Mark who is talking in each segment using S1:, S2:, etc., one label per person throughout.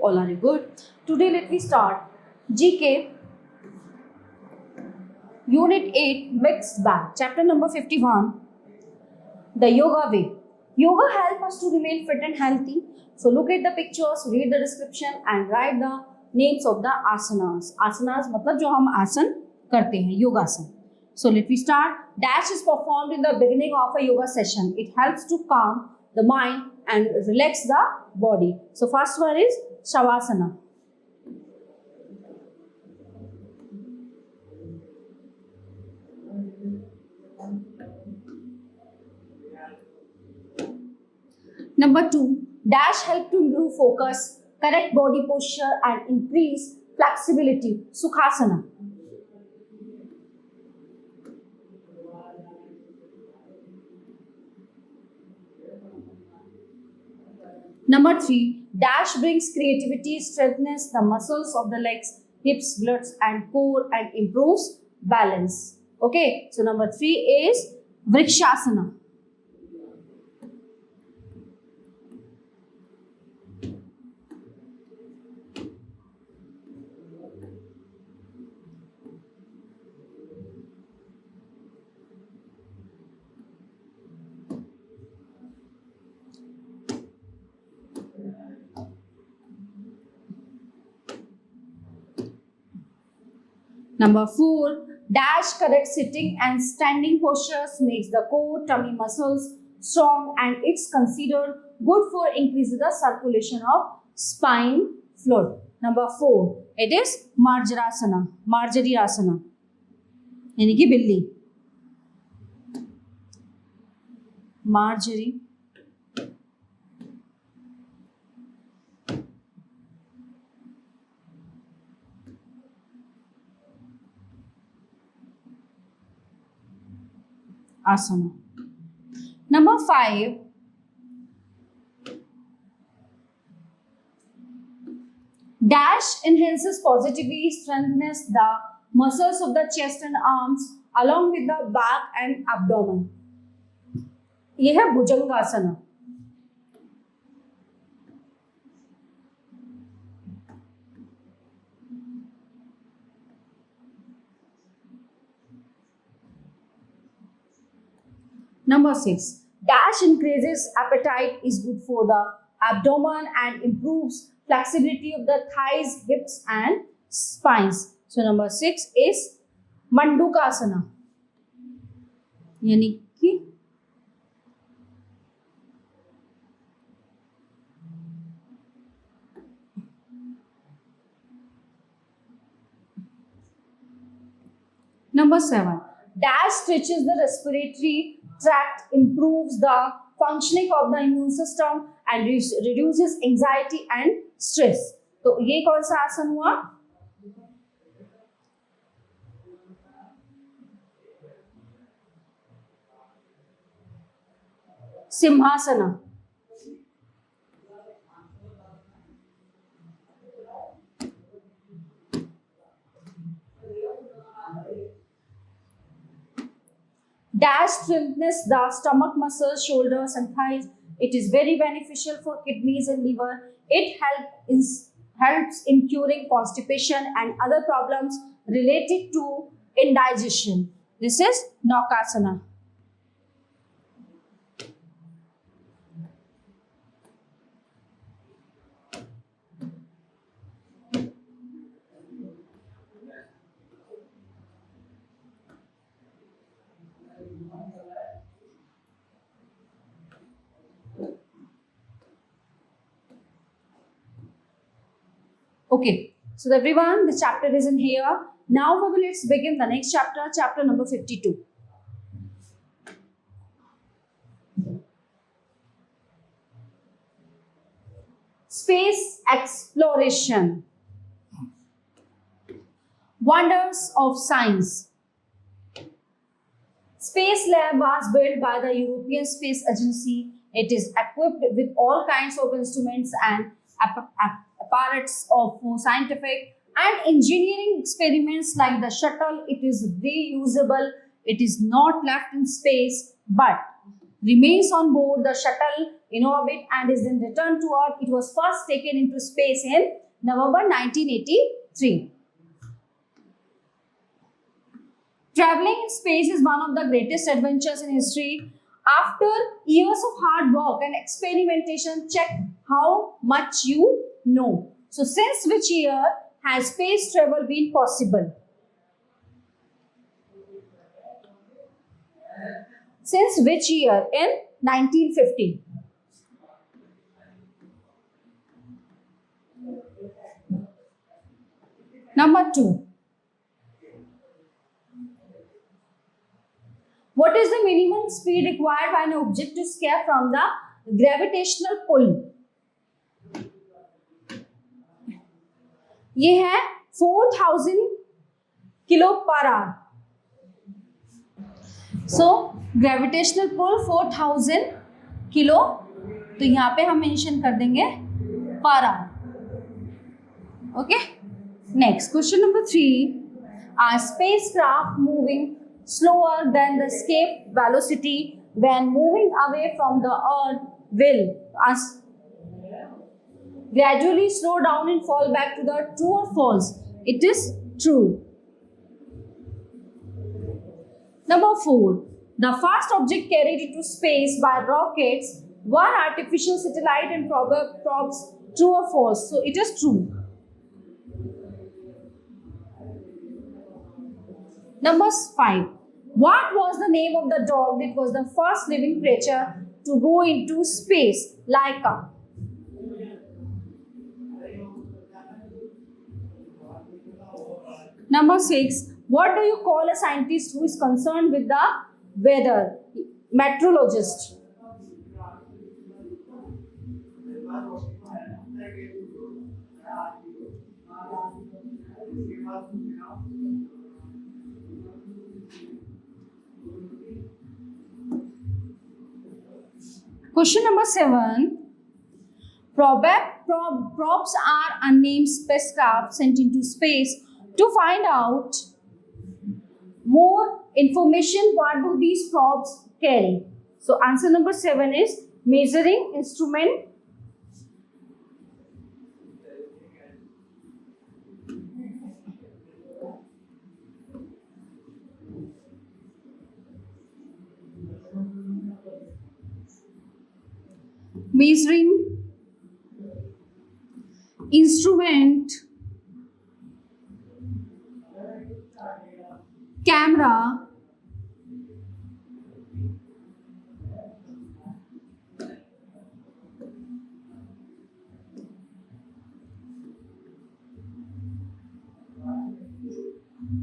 S1: all are you good? Today let me start GK Unit 8 Mixed Bag, Chapter number 51, The Yoga Way. Yoga helps us to remain fit and healthy. So look at the pictures, read the description and write the names of the asanas. Asanas मतलब जो हम आसन करते हैं, योगासन. So let me start. Dash is performed in the beginning of a yoga session. It helps to calm the mind and relax the body. So first one is Shavasana. Number 2, dash help to improve focus, correct body posture and increase flexibility. Sukhasana. Number 3, dash brings creativity, strengthens the muscles of the legs, hips, glutes and core and improves balance. Okay, so number 3 is Vrikshasana. Number 4, dash corrects sitting and standing postures, makes the core, tummy muscles strong and it's considered good for increasing the circulation of spine fluid. Number 4, it is Marjarasana, Marjari Asana, यानी कि बिल्ली. Marjari Asana. Number 5, dash enhances positivity, strengthens the muscles of the chest and arms along with the back and abdomen. ये है Bhujangasana. Number 6, dash increases appetite, is good for the abdomen and improves flexibility of the thighs, hips and spines. So number 6 is Mandukasana. यानी कि Number 7, dash stretches the respiratory tract, improves the functioning of the immune system and reduces anxiety and stress. तो ये कौन सा आसन हुआ? सिंहासना. Dash strengthens the stomach muscles, shoulders and thighs. It is very beneficial for kidneys and liver. It helps in curing constipation and other problems related to indigestion. This is Naukasana. Okay, so everyone, the chapter is in here. Now let's begin the next chapter, chapter number 52. Space exploration. Wonders of science. Space lab was built by the European Space Agency. It is equipped with all kinds of instruments and apparatus of scientific and engineering experiments like the shuttle. It is reusable. It is not left in space, but remains on board the shuttle in orbit and is then returned to Earth. It was first taken into space in November 1983. Traveling in space is one of the greatest adventures in history. After years of hard work and experimentation, check how much you know. So, since which year has space travel been possible? Since which year? In 1950. Number 2. What is the minimum speed required by an object to escape from the gravitational pull? ये है 4000 kilo per hour. So gravitational pull 4000 kilo, तो यहाँ पे हम mention कर देंगे per hour. Okay, next question number 3. Are spacecraft moving slower than the escape velocity when moving away from the Earth will gradually slow down and fall back to the Earth? True or false? It is true. Number 4. The first object carried into space by rockets were artificial satellite and probes. True or false? So it is true. Number 5. What was the name of the dog that was the first living creature to go into space? Laika. Number 6. What do you call a scientist who is concerned with the weather? Meteorologist. Question number 7. Probes are unnamed spacecraft sent into space to find out more information. What do these probes carry? So answer number 7 is measuring instrument. Measuring instrument, camera,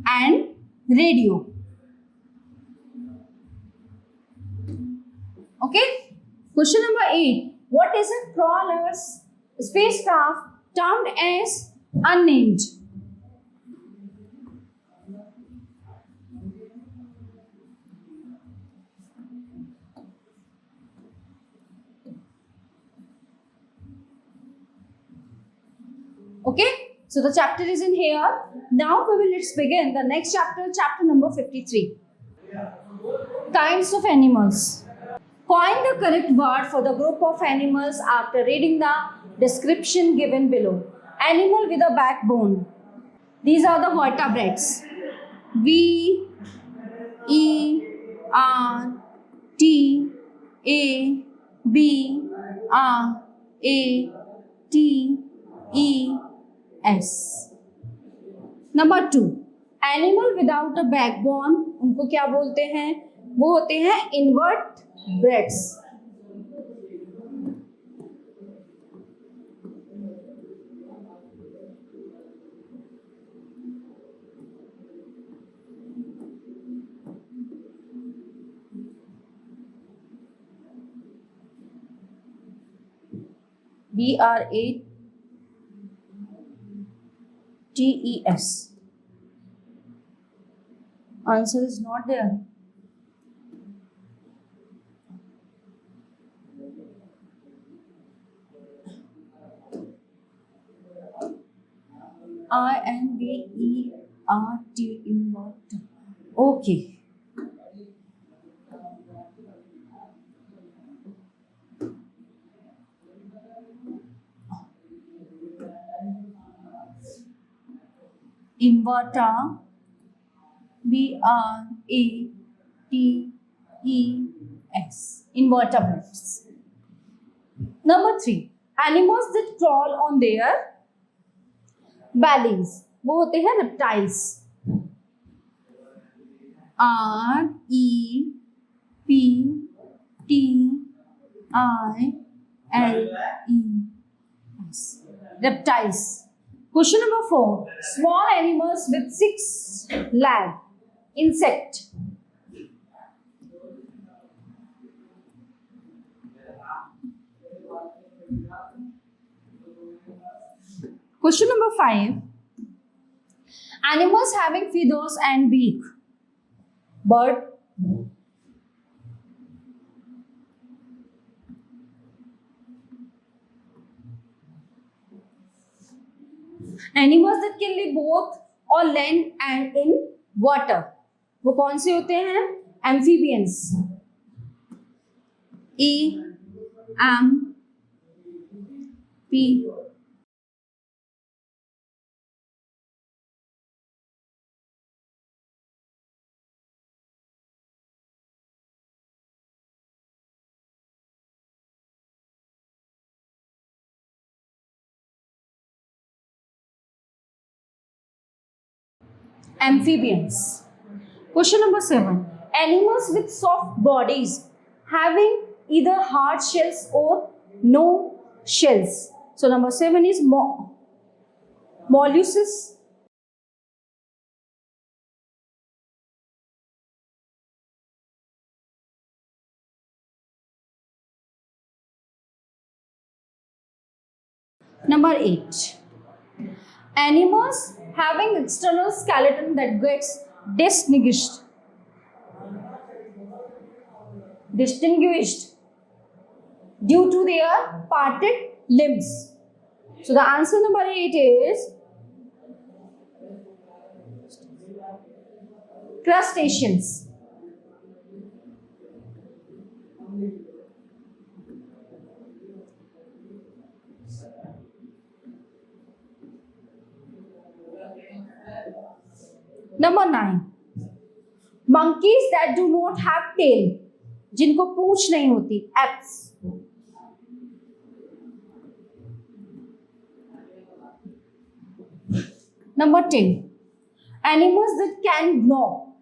S1: and radio. Okay. Question number 8. What is a crawler's spacecraft termed as unnamed? Okay, so the chapter is in here. Now let's begin the next chapter, chapter number 53. Kinds of animals. Coin the correct word for the group of animals after reading the description given below. Animal with a backbone. These are the vertebrates. V, E, R, T, A, B, R, A, T, E, S. Number 2. Animal without a backbone, उनको क्या बोलते हैं? वो होते हैं invertebrates. BRATES. Answer is not there. INVERT, invert. Okay. Inverter, Brattes. Invertebrates. Number 3. Animals that crawl on their bellies. वो होते हैं reptiles. Reptiles. Reptiles. Question number 4. Small animals with 6 legs. Insect. Question number 5. Animals having feathers and beak. Bird. Animals that can live both on land and in water. वो कौन से होते हैं? Amphibians. E-M-P. Amphibians. Question number 7. Animals with soft bodies having either hard shells or no shells. So number 7 is molluscs. Number 8. Animals having external skeleton that gets distinguished due to their parted limbs. So the answer number 8 is crustaceans. Number 9. Monkeys that do not have tail, जिनको पूंछ नहीं होती, apes. Number 10. Animals that can gnaw,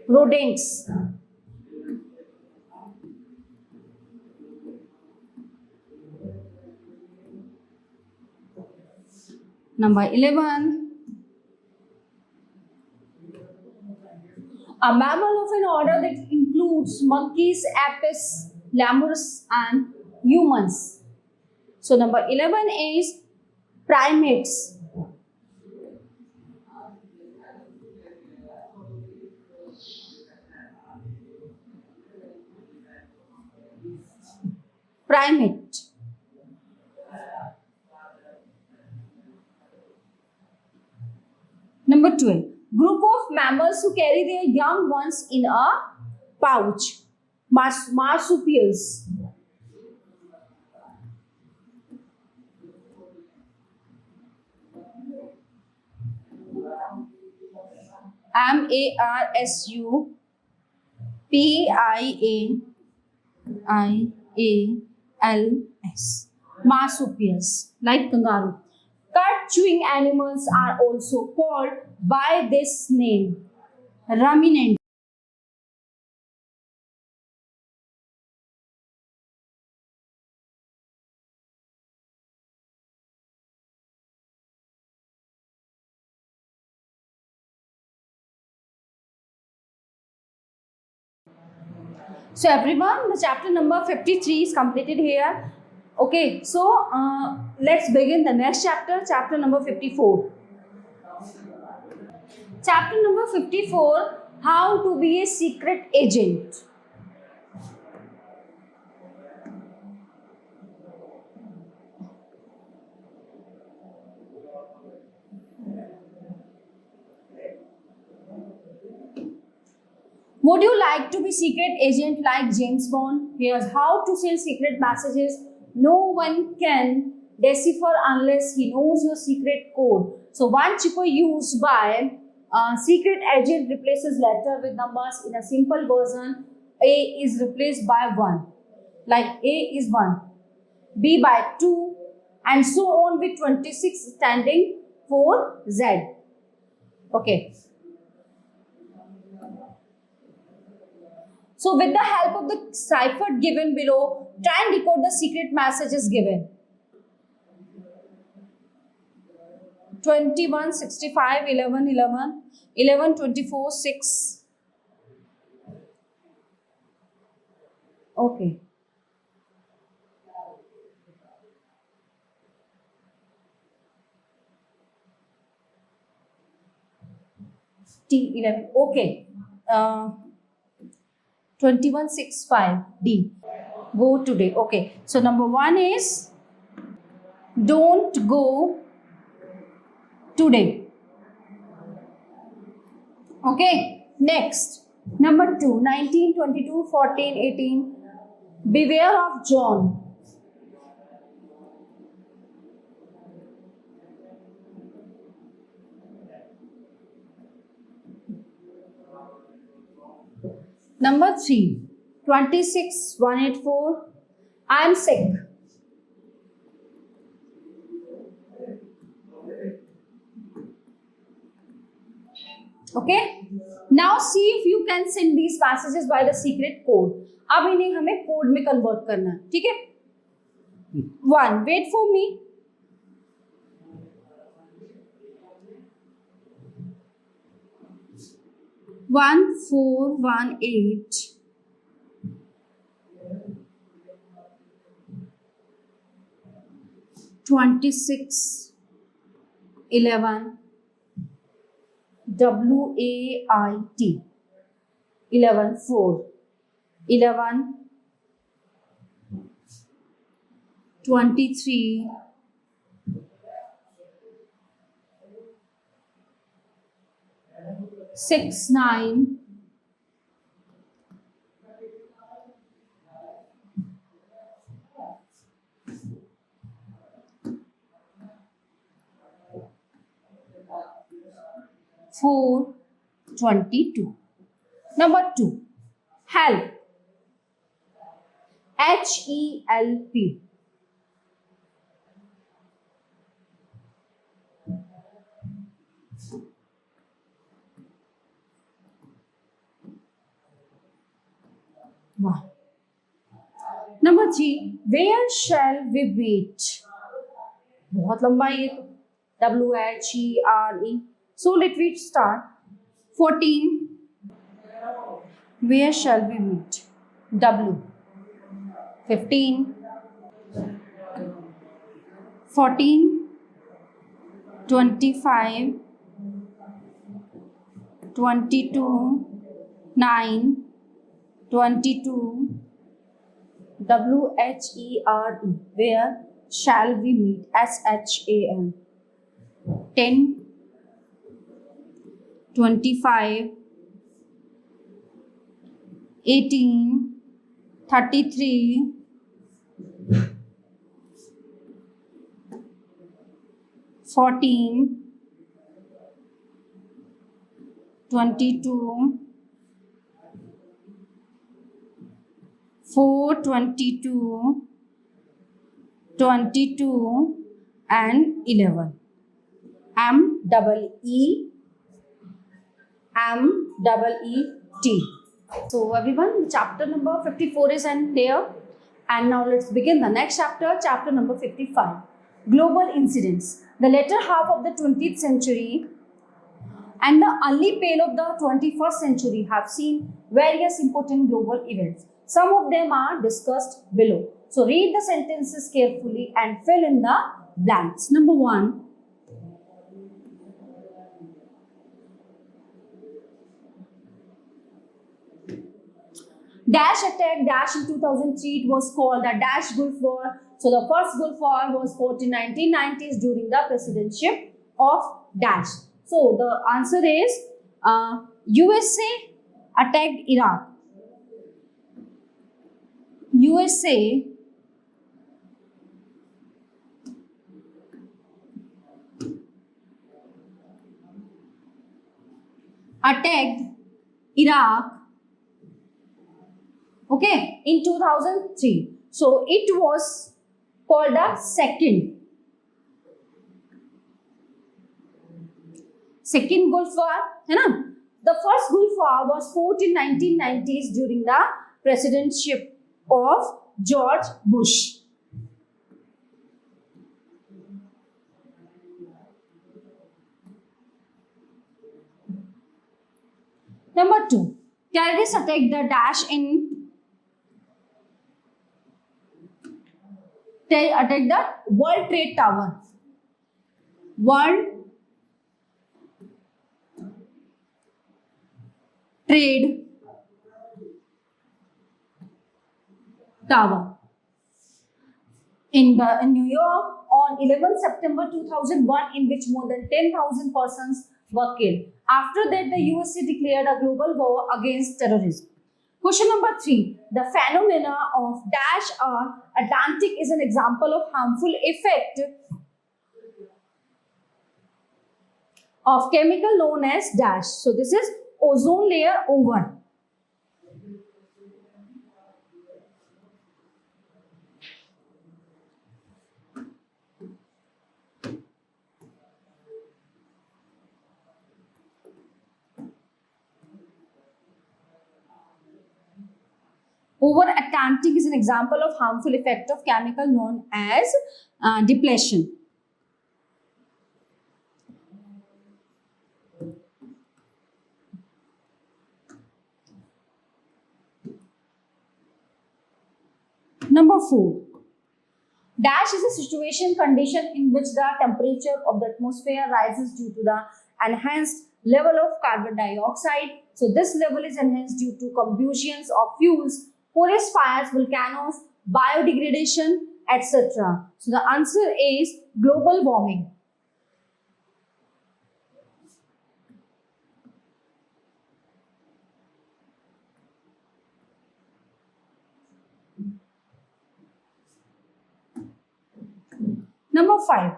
S1: rodents. Number 11. A mammal of an order that includes monkeys, apes, lemurs, and humans. So number 11 is primates. Primate. Number 12. Group of mammals who carry their young ones in a pouch. Marsupials. Marsupials. Marsupials, like kangaroo. Cut-chewing animals are also called by this name, ruminant. So everyone, the chapter number 53 is completed here. Okay, so let's begin the next chapter, chapter number 54. Chapter number 54, how to be a secret agent. Would you like to be secret agent like James Bond? Here's how to send secret messages no one can decipher unless he knows your secret code. So one chipo used by secret agent replaces letter with numbers in a simple version. A is replaced by 1. Like A is 1, B by 2, and so on with 26 standing for Z. Okay. So with the help of the cipher given below, try and decode the secret messages given. 21, 65, 11, 11, 11, 24, 6. Okay. T11. Okay. 2165 D. Go today. Okay. So number 1 is don't go today. Okay. Next. Number 2. 19, 22, 14, 18. Beware of John. Number 3. 26, 184. I am sick. Okay. Now see if you can send these passages by the secret code. अब इन्हें हमें code में convert करना है, ठीक है? 1. Wait for me. One 4 1 8 26 11 WAIT 11 4 11 23 6 9 4 22. Number 2. Help. HELP. Wow. Number 3. Where shall we meet? बहुत लंबा ये तो. WHERE. So let me start. 14. Where shall we meet? W. 15. 14. 25. 22. 9. 22. WHERE. Where shall we meet? SHAL. 10. 25. 18. 33. 14. 22. 4 22 22 and 11. MEET. So everyone, chapter number 54 is end there, and now let's begin the next chapter, chapter number 55. Global incidents. The latter half of the 20th century and the early pale of the 21st century have seen various important global events. Some of them are discussed below. So read the sentences carefully and fill in the blanks. Number 1. Dash attack, Dash in 2003, it was called the Dash Gulf War. So the first Gulf War was fought in 1990s during the presidency of Dash. So the answer is USA attacked Iraq. USA attacked Iraq, okay, in 2003. So it was called the second Gulf War, है ना? The first Gulf War was fought in 1990s during the presidency of George Bush. Number 2, terrorists attacked the Daesh attacked the World Trade Tower. World Trade Tower in New York on 11 September 2001, in which more than 10,000 persons were killed. After that, the USA declared a global war against terrorism. Question number 3. The phenomena of Dash or Atlantic is an example of harmful effect of chemical known as Dash. So this is ozone layer over. Over Atlantic is an example of harmful effect of chemical known as depletion. Number 4. Dash is a situation condition in which the temperature of the atmosphere rises due to the enhanced level of carbon dioxide. So this level is enhanced due to combustions of fuels, forest fires, volcanoes, biodegradation, etc. So the answer is global warming. Number 5.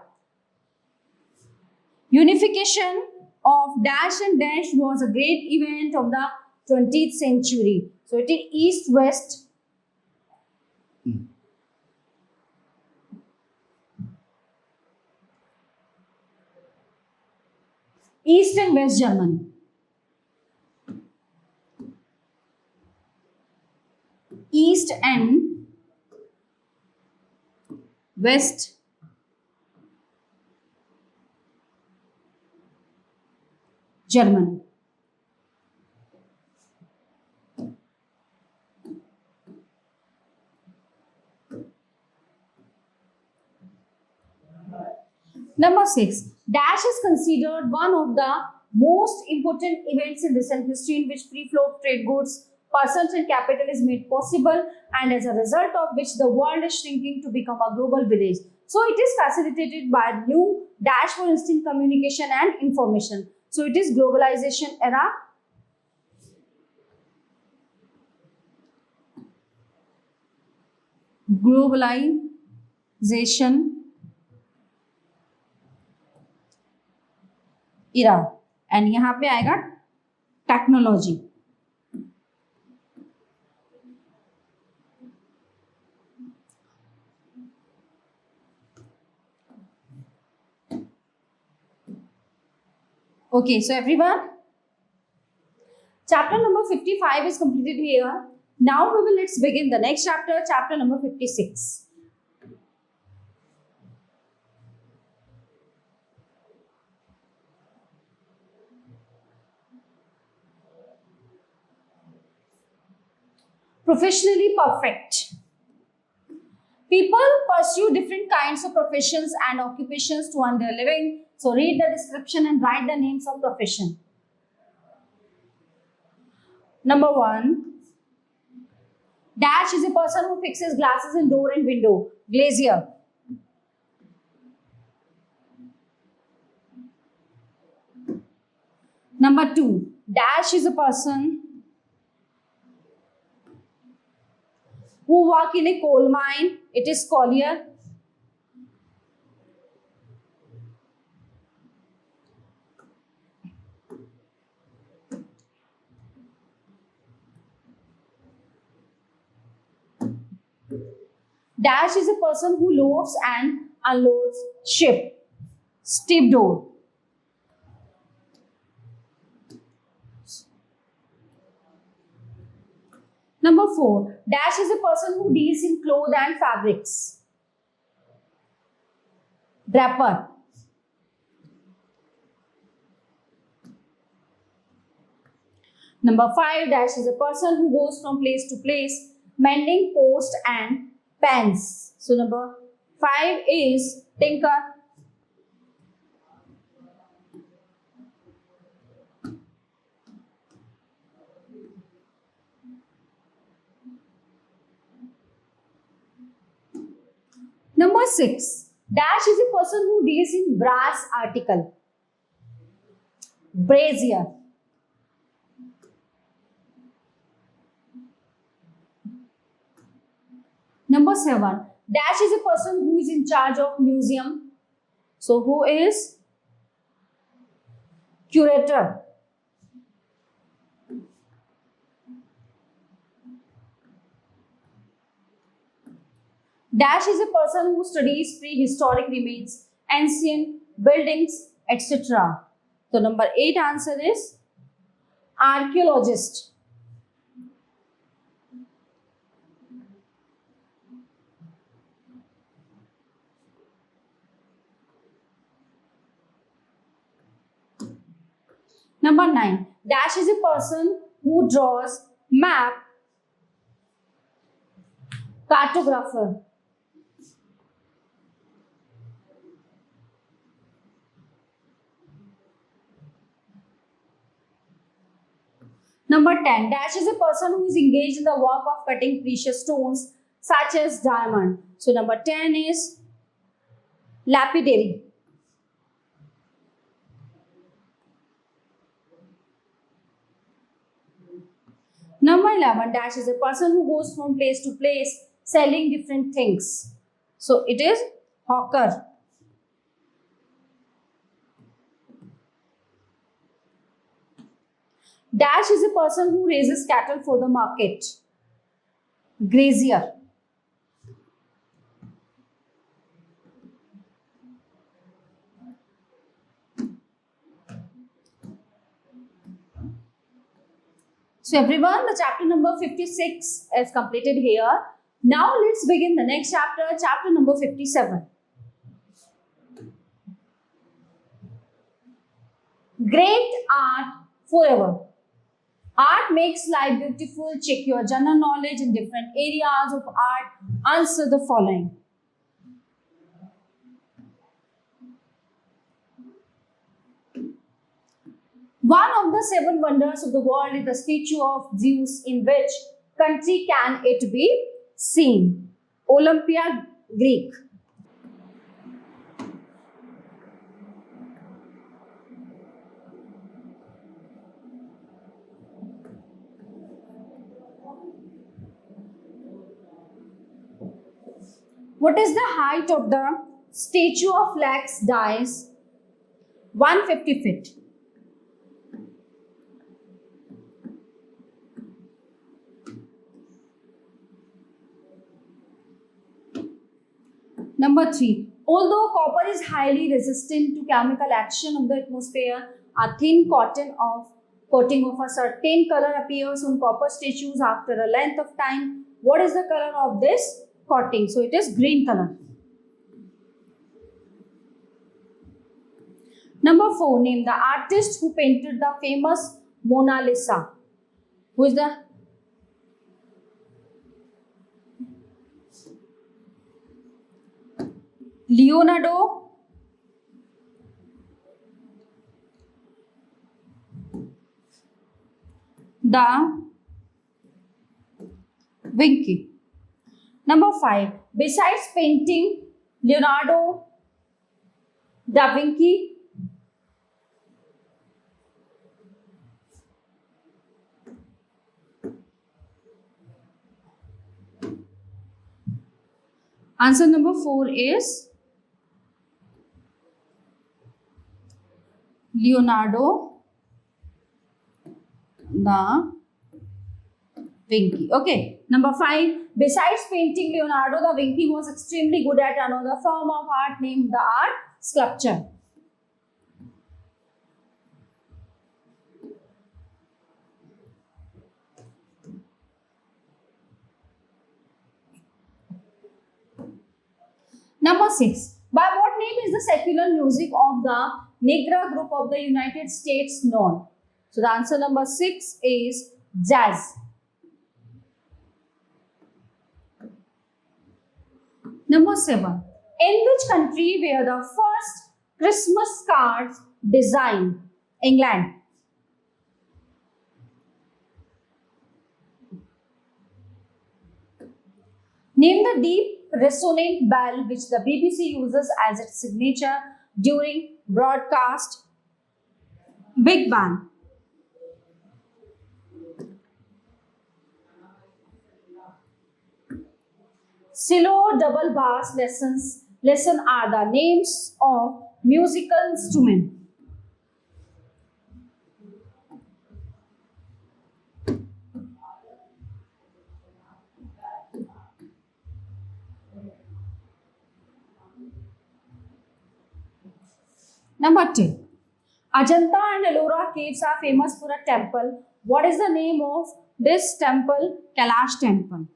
S1: Unification of Dash and Dash was a great event of the 20th century. So it is East-West. East and West Germany. East and West Germany. Number 6. Dash is considered one of the most important events in recent history in which free flow of trade goods, persons and capital is made possible, and as a result of which the world is shrinking to become a global village. So it is facilitated by new Dash for instant communication and information. So it is globalization era. Globalization era, and यहाँ पे आएगा technology. Okay, so everyone, chapter number 55 is completed here. Now let's begin the next chapter, chapter number 56. Professionally perfect. People pursue different kinds of professions and occupations to earn their living. So read the description and write the names of profession. Number 1. Dash is a person who fixes glasses in door and window. Glazier. Number 2. Dash is a person who work in a coal mine. It is collier. Dash is a person who loads and unloads ship. Stevedore. Number 4. Dash is a person who deals in cloth and fabrics. Draper. Number 5. Dash is a person who goes from place to place, mending post and pans. So number 5 is tinker. Number 6. Dash is a person who deals in brass article. Brazier. Number 7. Dash is a person who is in charge of museum. So who is? Curator. Dash is a person who studies prehistoric remains, ancient buildings, etc. So number 8 answer is archaeologist. Number 9. Dash is a person who draws map, cartographer. Number 10. Dash is a person who is engaged in the work of cutting precious stones such as diamond. So number 10 is lapidary. Number 11. Dash is a person who goes from place to place selling different things. So it is hawker. Dash is a person who raises cattle for the market. Grazier. So everyone, the chapter number 56 is completed here. Now let's begin the next chapter, chapter number 57. Great art forever. Art makes life beautiful. Check your general knowledge in different areas of art. Answer the following. One of the 7 wonders of the world is the statue of Zeus. In which country can it be seen? Olympia, Greek. What is the height of the statue of Lax Dies? 150 feet. Number 3. Although copper is highly resistant to chemical action of the atmosphere, a thin coating of a certain color appears on copper statues after a length of time. What is the color of this coating? So it is green color. Number 4. Name the artist who painted the famous Mona Lisa. Who is the? Leonardo da Vinci. Number 5. Besides painting, Leonardo da Vinci answer number 4 is Leonardo da Vinci. Okay. Number 5. Besides painting, Leonardo da Vinci was extremely good at another form of art named the art sculpture. Number 6. By what name is the secular music of the Negra group of the United States known? So the answer number 6 is jazz. Number 7. In which country were the first Christmas cards designed? England. Name the deep resonant bell which the BBC uses as its signature during broadcast. Big Bang. Silo double bass lesson are the names of musical instruments. Number 2. Ajanta and Ellora caves are famous for a temple. What is the name of this temple? Kailash temple.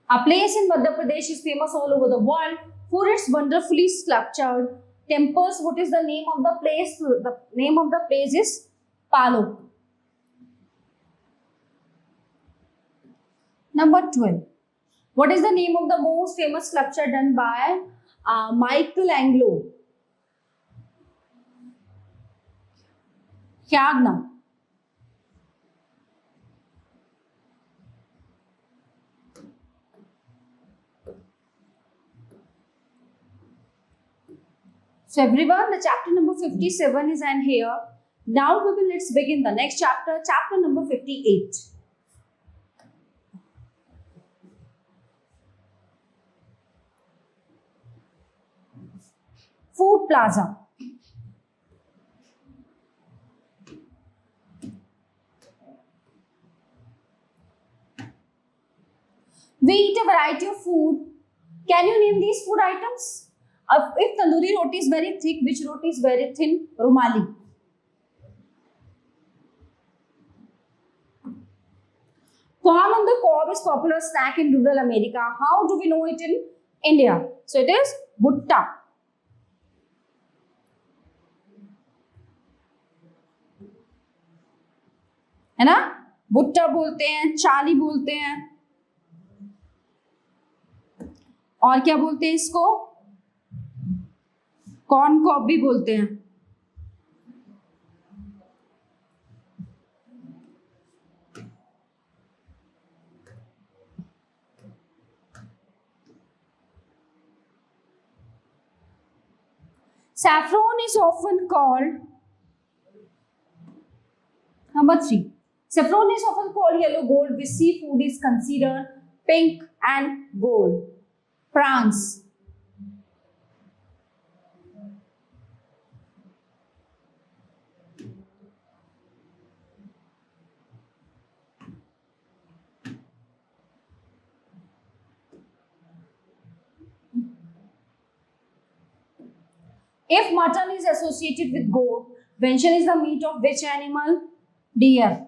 S1: A place in Madhya Pradesh is famous all over the world for its wonderfully sculptured temples. What is the name of the place? The name of the place is Palo. Number 12. What is the name of the most famous sculpture done by Michelangelo? Hyagna. So everyone, the chapter number 57 is in here. Now let's begin the next chapter, chapter number 58. Food Plaza. We eat a variety of food. Can you name these food items? If tandoori roti is very thick, which roti is very thin? Rumali. Corn on the cob is popular snack in rural America. How do we know it in India? So it is bhutta. है ना? भुट्टा बोलते हैं, चाली बोलते हैं, और क्या बोलते हैं इसको? कॉर्न कॉब भी बोलते हैं. Saffron is often called, number 3. Saffron is often called yellow gold, which seafood is considered pink and gold. Prawns. If mutton is associated with goat, venison is the meat of which animal? Deer.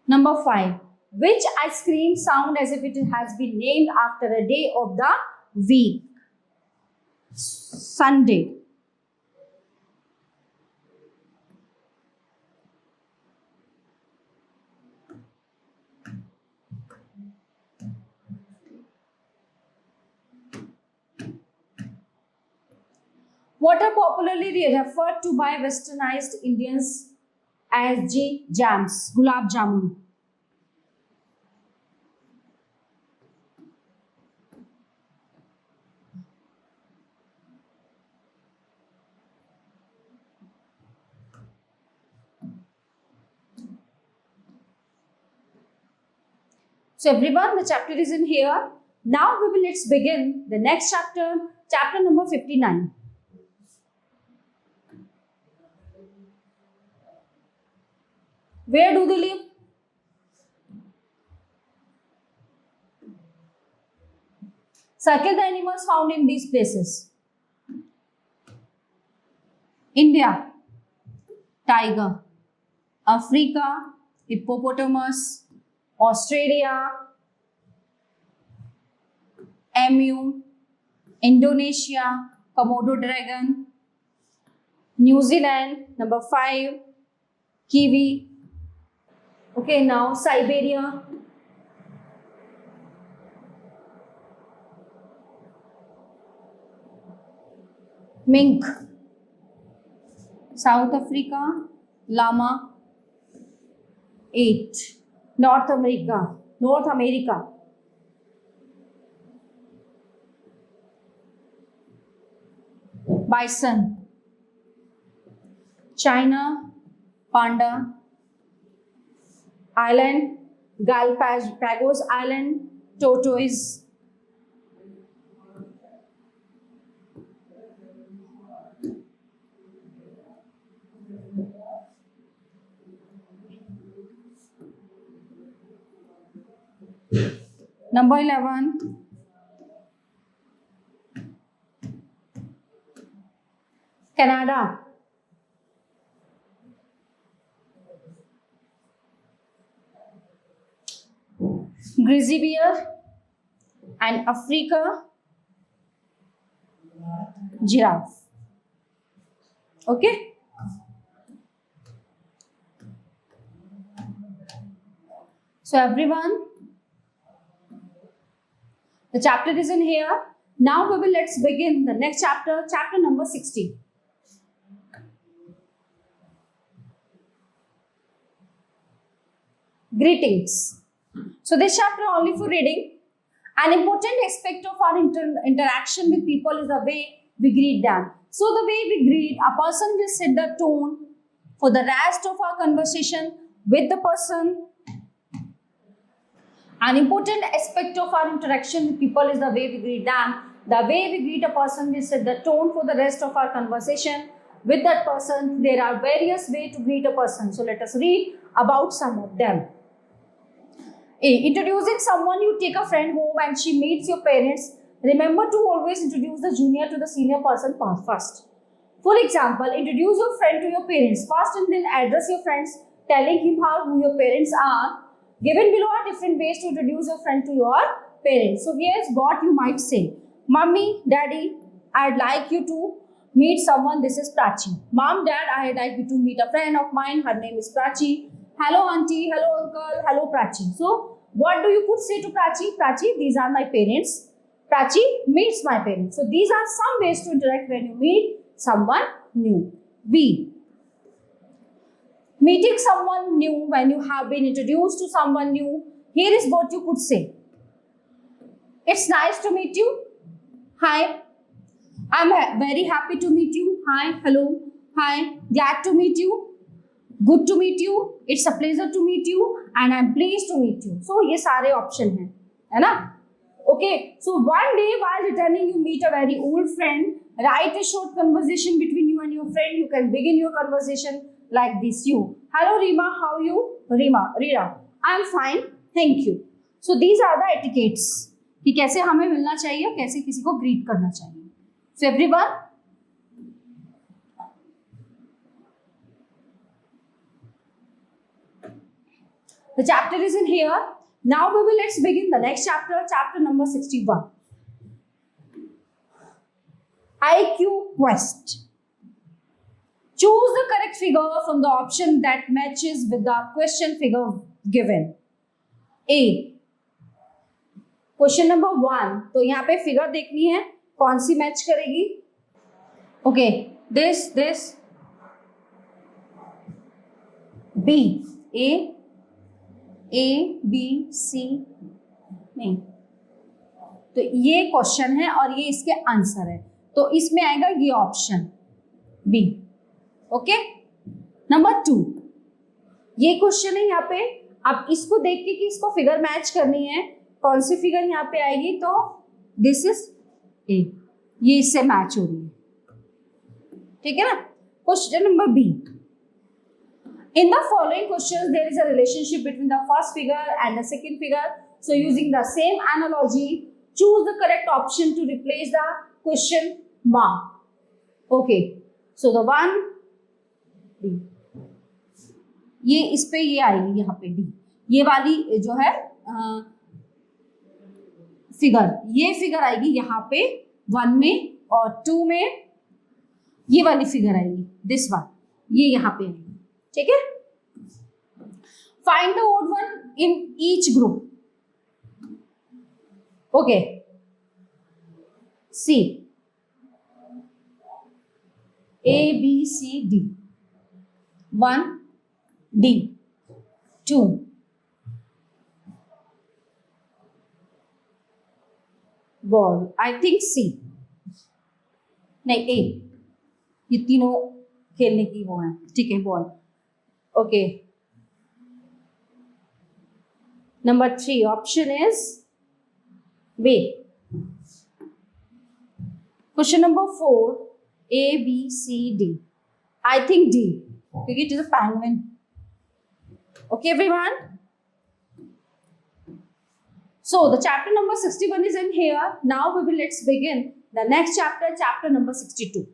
S1: Number 5. Which ice cream sound as if it has been named after a day of the week? Sunday. What are popularly referred to by westernized Indians as jams, gulab jamun. So everyone, the chapter is in here. Now let's begin the next chapter, chapter number 59. Where do they live? Circle the animals found in these places. India, tiger. Africa, hippopotamus. Australia, emu. Indonesia, Komodo dragon. New Zealand, number 5, kiwi. Okay, now Siberia. Mink. South Africa, llama. 8. North America. Bison. China, panda. Island, Galapagos Island, tortoise. Number 11, Canada. Grizzly bear. And Africa, giraffe. Okay. So everyone, the chapter is in here. Now let's begin the next chapter, chapter number 60. Greetings. So this chapter only for reading. An important aspect of our interaction with people is the way we greet them. So the way we greet a person will set the tone for the rest of our conversation with the person. An important aspect of our interaction with people is the way we greet them. The way we greet a person will set the tone for the rest of our conversation with that person. There are various ways to greet a person. So let us read about some of them. A. Introducing someone. You take a friend home and she meets your parents. Remember to always introduce the junior to the senior person first. For example, introduce your friend to your parents first and then address your friends, telling him who your parents are. Given below are different ways to introduce your friend to your parents. So here's what you might say. Mommy, Daddy, I'd like you to meet someone. This is Prachi. Mom, Dad, I'd like you to meet a friend of mine. Her name is Prachi. Hello, Auntie. Hello, Uncle. Hello, Prachi. So what do you could say to Prachi? Prachi, these are my parents. Prachi meets my parents. So these are some ways to interact when you meet someone new. B. Meeting someone new when you have been introduced to someone new. Here is what you could say. It's nice to meet you. Hi. I'm very happy to meet you. Hi. Hello. Hi. Glad to meet you. Good to meet you. It's a pleasure to meet you. And I'm pleased to meet you. So ये सारे option हैं, है ना? Okay. So one day while returning, you meet a very old friend. Write a short conversation between you and your friend. You can begin your conversation like this. You. Hello Rima, how are you? Rira. I'm fine. Thank you. So these are the etiquettes. कि कैसे हमें मिलना चाहिए, कैसे किसी को greet करना चाहिए. So everyone, the chapter is in here. Now let's begin the next chapter, chapter number 61. IQ quest. Choose the correct figure from the option that matches with the question figure given. A. Question number 1. तो यहाँ पे figure देखनी है कौन सी match करेगी. Okay, this B. A B C नहीं, तो ये क्वेश्चन है और ये इसके आंसर है, तो इसमें आएगा ये ऑप्शन बी. ओके. नंबर 2, ये क्वेश्चन है यहाँ पे अब इसको देख के कि इसको फिगर मैच करनी है, कौन सी फिगर यहाँ पे आएगी, तो दिस इज ए, ये इससे मैच हो रही है, ठीक है ना। Question number B, in the following questions there is a relationship between the first figure and the second figure, so using the same analogy choose the correct option to replace the question mark. Okay, so the one D, ये इस पे ये आएगी यहाँ पे D, ये वाली जो है फिगर, ये फिगर आएगी यहाँ पे 1 में, और 2 में ये वाली फिगर आएगी, दिस वन, ये यहाँ पे आएगी, ठीक है। Find the odd one in each group. Okay, C A B C D, 1 D, 2 ball, I think C, नहीं ए, ये तीनों खेलने की वो है, ठीक है, ball. Okay, number 3 option is B. Question number 4 A B C D, I think D क्योंकि it is a penguin. Okay everyone, so the chapter number 61 is in here. Now we will let's begin the next chapter, chapter number 62.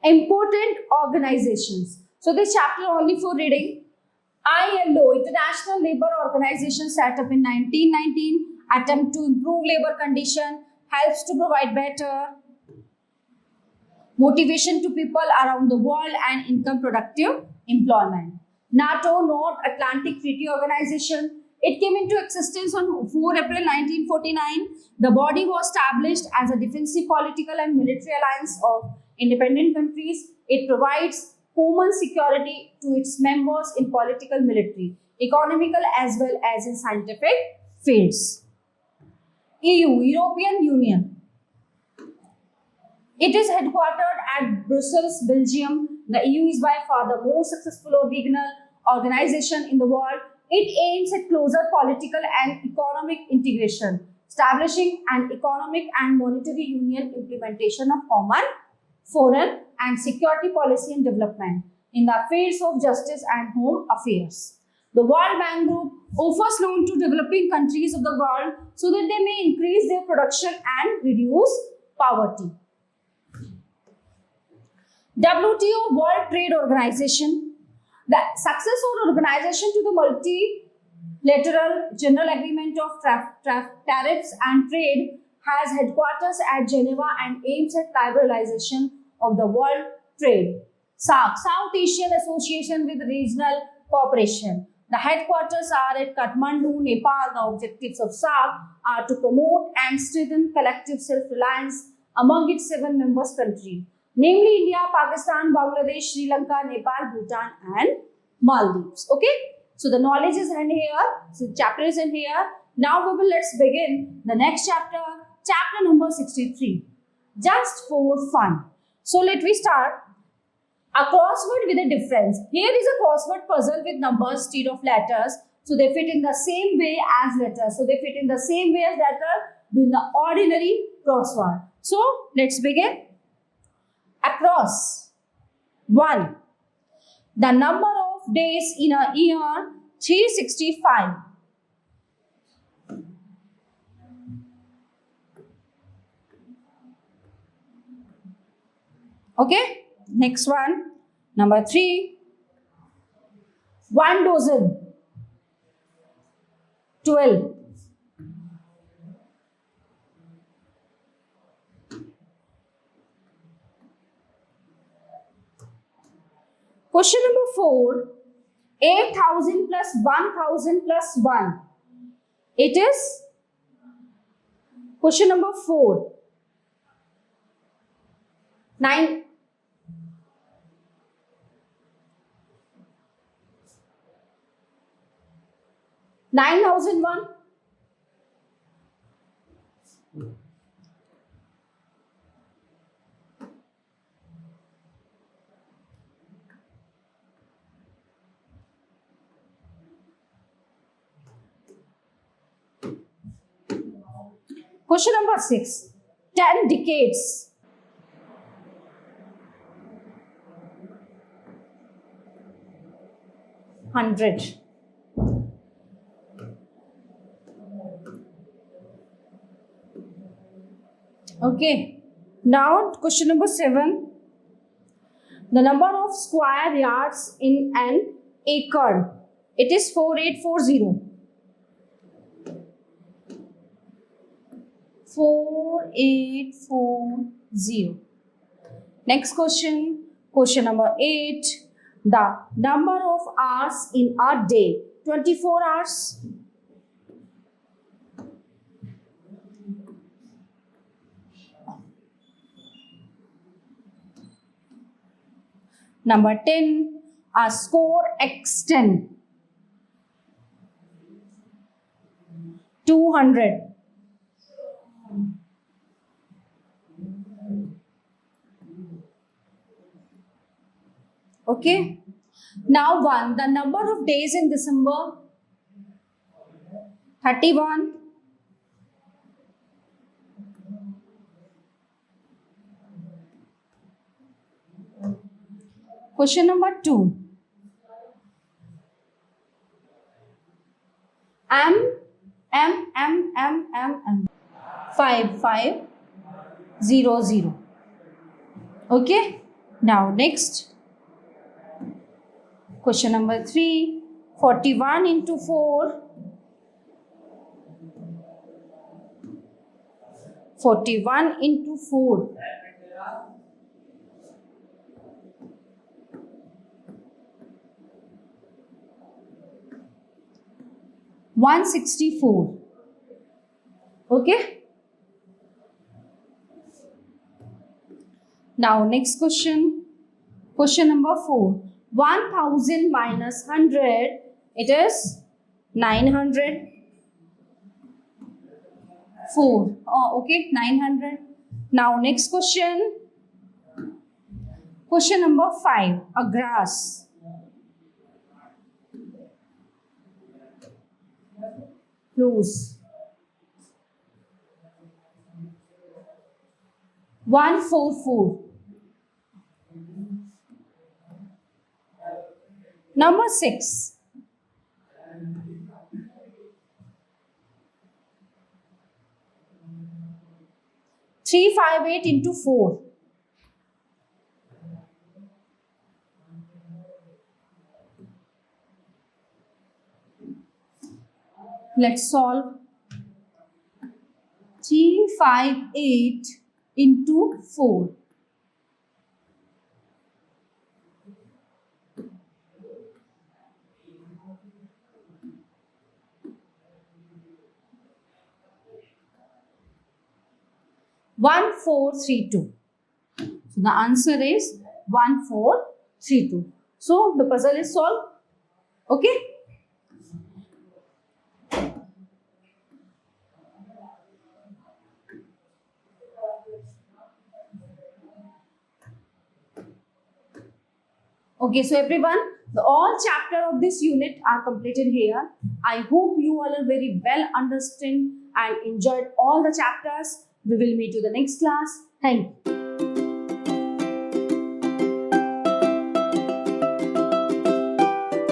S1: Important organizations. So this chapter only for reading. ILO, International Labour Organization, set up in 1919, attempt to improve labor condition, helps to provide better motivation to people around the world and income productive employment. NATO, North Atlantic Treaty Organization, it came into existence on 4 April 1949. The body was established as a defensive political and military alliance of independent countries. It provides common security to its members in political, military, economical as well as in scientific fields. EU, European Union. It is headquartered at Brussels, Belgium. The EU is by far the most successful regional organization in the world. It aims at closer political and economic integration, establishing an economic and monetary union, implementation of common foreign and security policy and development in the fields of justice and home affairs. The World Bank Group offers loan to developing countries of the world so that they may increase their production and reduce poverty. WTO, World Trade Organization, the successor organization to the multilateral general agreement of tariffs and trade, has headquarters at Geneva and aims at liberalization of the world trade. SAARC, South Asian Association with Regional Cooperation. The headquarters are at Kathmandu, Nepal. The objectives of SAARC are to promote and strengthen collective self-reliance among its 7 member countries, namely India, Pakistan, Bangladesh, Sri Lanka, Nepal, Bhutan and Maldives. Okay, so the knowledge is in here, so the chapter is in here. Now we will let's begin the next chapter, chapter number 63, just for fun. So let me start. A crossword with a difference. Here is a crossword puzzle with numbers instead of letters. So they fit in the same way as letters. So they fit in the same way as letters in the ordinary crossword. So let's begin. Across. 1. The number of days in a year, 365. Okay, next one, number 3. 1 dozen, 12. Question number 4. 8,000 plus 1,000 plus 1. It is question number 4. 9. 9,001. Question number 6. 10 decades. Hundred. Okay. Now question number 7. The number of square yards in an acre. It is 4840. 4840. Next question. Question number 8. The number of hours in a day. 24 hours. Number 10. A score x10. 200. Okay. Now 1. The number of days in December. 31. Question number 2. M. 5500. Okay. Now next. Question number 3. 41 into 4. 41 into 4. 164. Okay. Now next question. Question number 4. 1000 minus 100. It is 900. 4. Oh, okay. 900. Now next question. Question number 5. A grass. Close. 144. Number 6. 358 into 4. Let's solve. 358 into 4. One four three two. So the answer is 1432. So the puzzle is solved. Okay. Okay, so everyone, all chapter of this unit are completed here. I hope you all are very well understand and enjoyed all the chapters. We will meet you the next class. Thank you.